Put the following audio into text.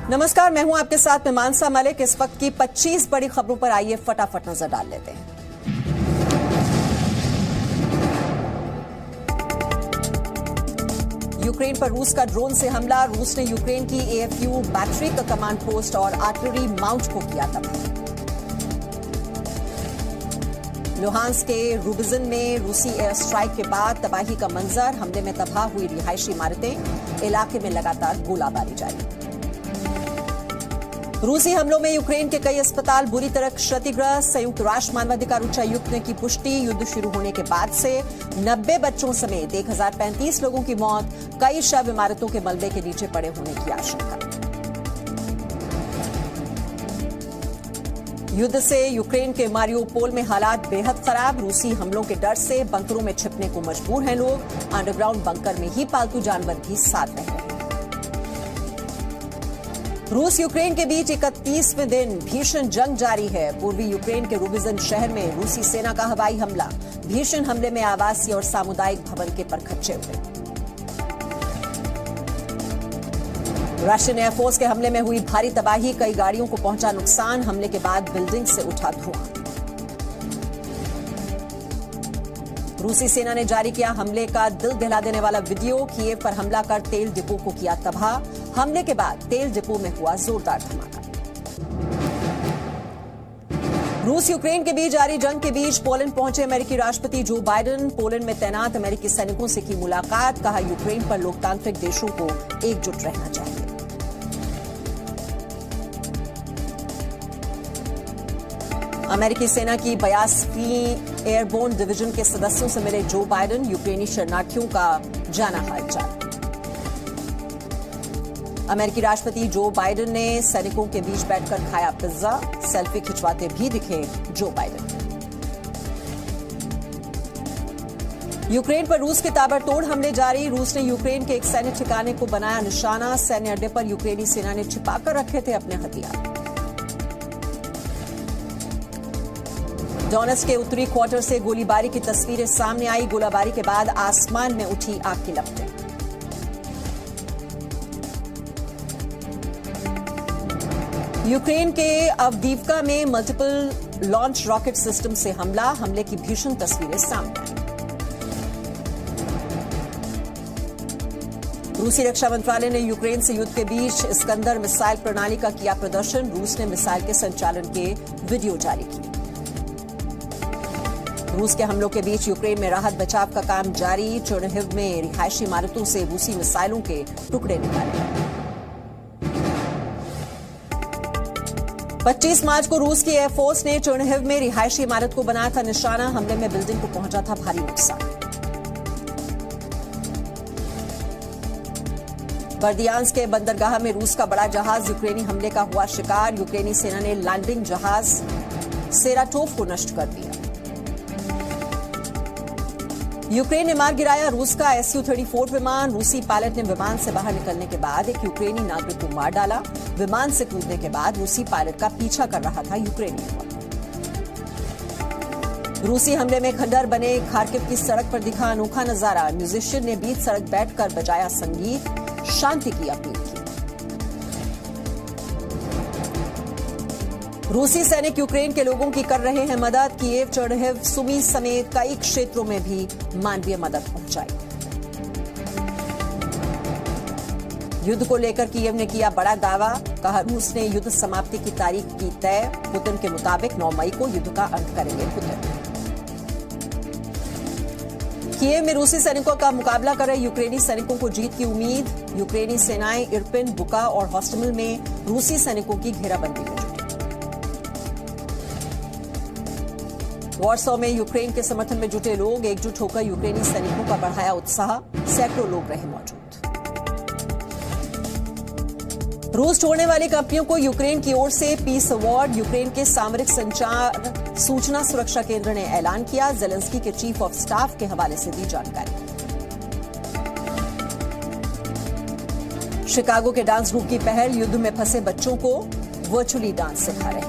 नमस्कार, मैं हूं आपके साथ मीमांसा मलिक। इस वक्त की 25 बड़ी खबरों पर आइए फटाफट नजर डाल लेते हैं। यूक्रेन पर रूस का ड्रोन से हमला। रूस ने यूक्रेन की AFU बैटरी का कमांड पोस्ट और आर्टिलरी माउंट को किया तबाह। लुहांस के रूबिजन में रूसी एयर स्ट्राइक के बाद तबाही का मंजर। हमले में तबाह हुई रिहायशी इमारतें। इलाके में लगातार गोलाबारी जारी। रूसी हमलों में यूक्रेन के कई अस्पताल बुरी तरह क्षतिग्रस्त। संयुक्त राष्ट्र मानवाधिकार उच्चायुक्त ने की पुष्टि। युद्ध शुरू होने के बाद से 90 बच्चों समेत 1035 लोगों की मौत। कई शव इमारतों के मलबे के नीचे पड़े होने की आशंका। युद्ध से यूक्रेन के मारियोपोल में हालात बेहद खराब। रूसी हमलों के डर से बंकरों में छिपने को मजबूर हैं लोग। अंडरग्राउंड बंकर में ही पालतू जानवर भी साथ रह रहे हैं। रूस यूक्रेन के बीच 31वें दिन भीषण जंग जारी है। पूर्वी यूक्रेन के रूबिजन शहर में रूसी सेना का हवाई हमला। भीषण हमले में आवासीय और सामुदायिक भवन के परखच्चे हुए। रशियन एयरफोर्स के हमले में हुई भारी तबाही। कई गाड़ियों को पहुंचा नुकसान। हमले के बाद बिल्डिंग से उठा धुआं। रूसी सेना ने जारी किया हमले का दिल दहला देने वाला वीडियो। कीव पर हमला कर तेल डिपो को किया तबाह। हमले के बाद तेल डिपो में हुआ जोरदार धमाका। रूस यूक्रेन के बीच जारी जंग के बीच पोलैंड पहुंचे अमेरिकी राष्ट्रपति जो बाइडेन। पोलैंड में तैनात अमेरिकी सैनिकों से की मुलाकात। कहा यूक्रेन पर लोकतांत्रिक देशों को एकजुट रहना चाहिए। अमेरिकी सेना की 82वीं एयरबोर्न डिवीजन के सदस्यों से मिले जो बाइडेन। यूक्रेनी शरणार्थियों का जाना हालचाल। अमेरिकी राष्ट्रपति जो बाइडेन ने सैनिकों के बीच बैठकर खाया पिज्जा। सेल्फी खिंचवाते भी दिखे जो बाइडेन। यूक्रेन पर रूस के ताबड़तोड़ हमले जारी। रूस ने यूक्रेन के एक सैन्य ठिकाने को बनाया निशाना। सैन्य अड्डे पर यूक्रेनी सेना ने छिपाकर रखे थे अपने हथियार। डोनेट्स्क के उत्तरी क्वार्टर से गोलीबारी की तस्वीरें सामने आई। गोलीबारी के बाद आसमान में उठी आग की लपटें। यूक्रेन के अवदीवका में मल्टीपल लॉन्च रॉकेट सिस्टम से हमला। हमले की भीषण तस्वीरें सामने आई। रूसी रक्षा मंत्रालय ने यूक्रेन से युद्ध के बीच इस्कंदर मिसाइल प्रणाली का किया प्रदर्शन। रूस ने मिसाइल के संचालन के वीडियो जारी किए। रूस के हमलों के बीच यूक्रेन में राहत बचाव का काम जारी। चेर्निहिव में रिहायशी इमारतों से रूसी मिसाइलों के टुकड़े निकाले। 25 मार्च को रूस की एयरफोर्स ने चेर्निहिव में रिहायशी इमारत को बनाया था निशाना। हमले में बिल्डिंग को पहुंचा था भारी नुकसान। बर्दियांस्क के बंदरगाह में रूस का बड़ा जहाज यूक्रेनी हमले का हुआ शिकार। यूक्रेनी सेना ने लैंडिंग जहाज सेराटोव को नष्ट कर दिया। यूक्रेन ने मार गिराया रूस का Su-34 विमान। रूसी पायलट ने विमान से बाहर निकलने के बाद एक यूक्रेनी नागरिक को मार डाला। विमान से कूदने के बाद रूसी पायलट का पीछा कर रहा था यूक्रेनी युवक। रूसी हमले में खंडर बने खार्किव की सड़क पर दिखा अनोखा नजारा। म्यूजिशियन ने बीच सड़क बैठकर बजाया संगीत। शांति की अपील की। रूसी सैनिक यूक्रेन के लोगों की कर रहे हैं मदद। कीव, चेर्निहिव, सुमी समेत कई क्षेत्रों में भी मानवीय मदद पहुंचाई। युद्ध को लेकर कीव ने किया बड़ा दावा। कहा रूस ने युद्ध समाप्ति की तारीख की तय। पुतिन के मुताबिक 9 मई को युद्ध का अंत करेंगे पुतिन। कीव में रूसी सैनिकों का मुकाबला कर रहे यूक्रेनी सैनिकों को जीत की उम्मीद। यूक्रेनी सेनाएं इरपिन, बुका और हॉस्टमिल में रूसी सैनिकों की घेराबंदी में जुटी। वॉर्सो में यूक्रेन के समर्थन में जुटे लोग एकजुट होकर यूक्रेनी सैनिकों का बढ़ाया उत्साह। सैकड़ों लोग रहे मौजूद। रूस छोड़ने वाली कंपनियों को यूक्रेन की ओर से पीस अवार्ड। यूक्रेन के सामरिक संचार सूचना सुरक्षा केंद्र ने ऐलान किया। जेलेंस्की के चीफ ऑफ स्टाफ के हवाले से दी जानकारी। शिकागो के डांस ग्रुप की पहल। युद्ध में फंसे बच्चों को वर्चुअली डांस सिखा रहे हैं।